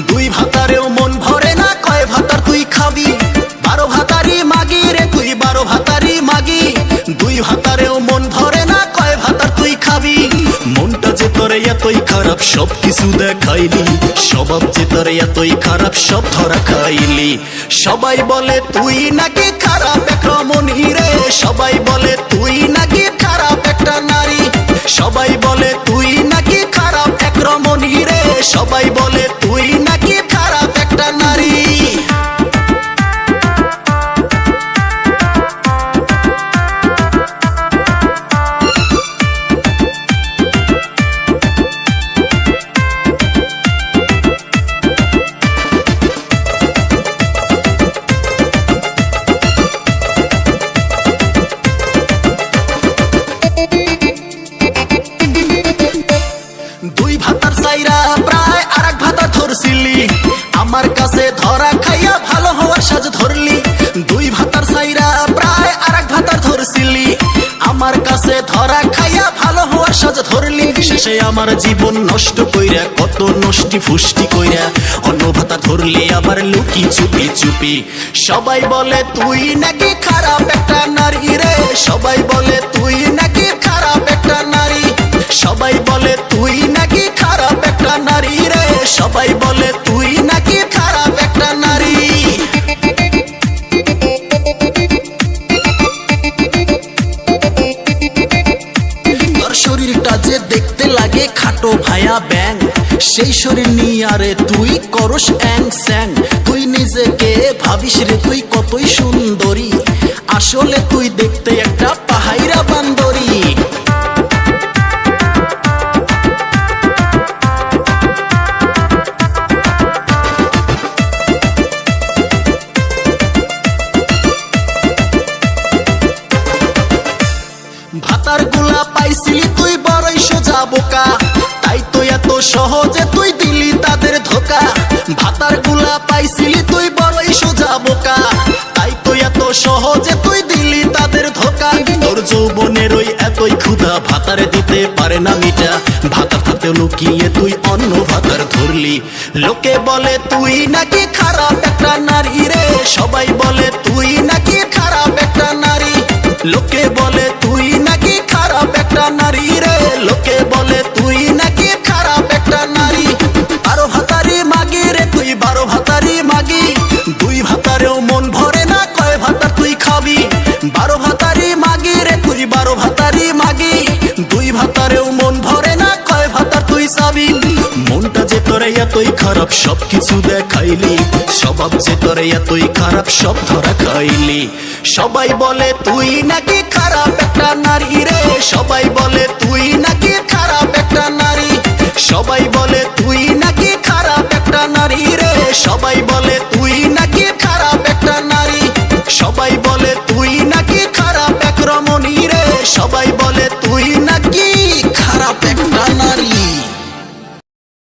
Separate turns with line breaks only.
দুই ভাতারেও মন ভরে না, কয় ভাতার তুই খাবি? 12 ভাতারি মাগি রে তুই, 12 ভাতারি মাগি। দুই ভাতারেও মন ভরে না, কয় ভাতার তুই খাবি? মনটা যে তোর এতই খারাপ সব কিছু দেখাইলি, স্বভাব যে তোর এতই খারাপ সব ধরা খাইলি। সবাই বলে তুই নাকি খারাপ এক রমণী রে, সবাই বলে তুই নাকি খারাপ একটা নারী। সবাই বলে তুই নাকি খারাপ এক রমণী রে, সবাই বলে তুই নাকি খারাপ একটা নারী। দুই ভাতার চাইরা প্রায় আরেক ভাতার ধরছিলি, আমার কাছে ধরা খাইয়া ভালো হওয়ার সাজ ধরলি। দুই ভাতার চাইরা প্রায় আরেক ভাতার ধরছিলি, আমার কাছে ধরা খাইয়া ভালো হওয়ার সাজ ধরলি। শেষে আমার জীবন নষ্ট কইরা, কত নষ্টি ফুষ্টি কইরা, অন্য ভাতা ধরলি আবার লুকি চুপি চুপি। সবাই বলে তুই নাকি খারাপ একটা নারী রে, সবাই বলে তুই নাকি খারাপ একটা নারী। সবাই বলে তুই নাকি খারাপ একটা নারী রে, সবাই বলে তুই নাকি খারাপ একটা নারী। তোর শরীরটা যে দেখতে লাগে খাটো ভায়া ব্যাং, সেই শরীর নিয়ে আরে তুই করস অ্যাং স্যাং। তুই নিজেকে ভাবিস রে তুই কতই সুন্দরী, আসলে তুই দেখতে একটা পাহাইরা বান্দরী। ভাতার গুলা পাইছিলি তুই বড়ই সোজা বোকা, তাই তো এত সহজে তুই দিলি তাদের ধোকা। ভাতার গুলা পাইছিলি তুই বড়ই সোজা বোকা, তাই তো এত সহজে তুই দিলি তাদের ধোকা। তোর যৌবনের ওই এতই ক্ষুধা ভাতারে দিতে পারে না মিটা, ভাতার হাতে লুকিয়ে তুই অন্য ভাতার ধরলি। লোকে বলে তুই নাকি খারাপ একটা নারী রে, সবাই বলে তুই নাকি খারাপ একটা নারী। লোকে বলে তুই নাকি খারাপ একটা নারী রে, লোকে বলে তুই নাকি খারাপ একটা নারী। 12 ভাতারি মাগি রে তুই, 12 ভাতারি মাগি। দুই ভাতারেও মন ভরে না, কয় ভাতার তুই খাবি? 12 ভাতারি মাগি রে তুই, 12 ভাতারি মাগি। দুই ভাতারেও মন ভরে না, কয় ভাতার তুই চাবি? মনটা যে তোরে এতই খারাপ সব কিছু দেখাইলি, স্বভাব যে তোরে এতই খারাপ সব ধরা খাইলি। সবাই বলে তুই নাকি খারাপ একটা নারী রে, সবাই বলে তুই নাকি খারাপ একটা নারী। সবাই বলে তুই নাকি খারাপ একটা নারী রে, সবাই বলে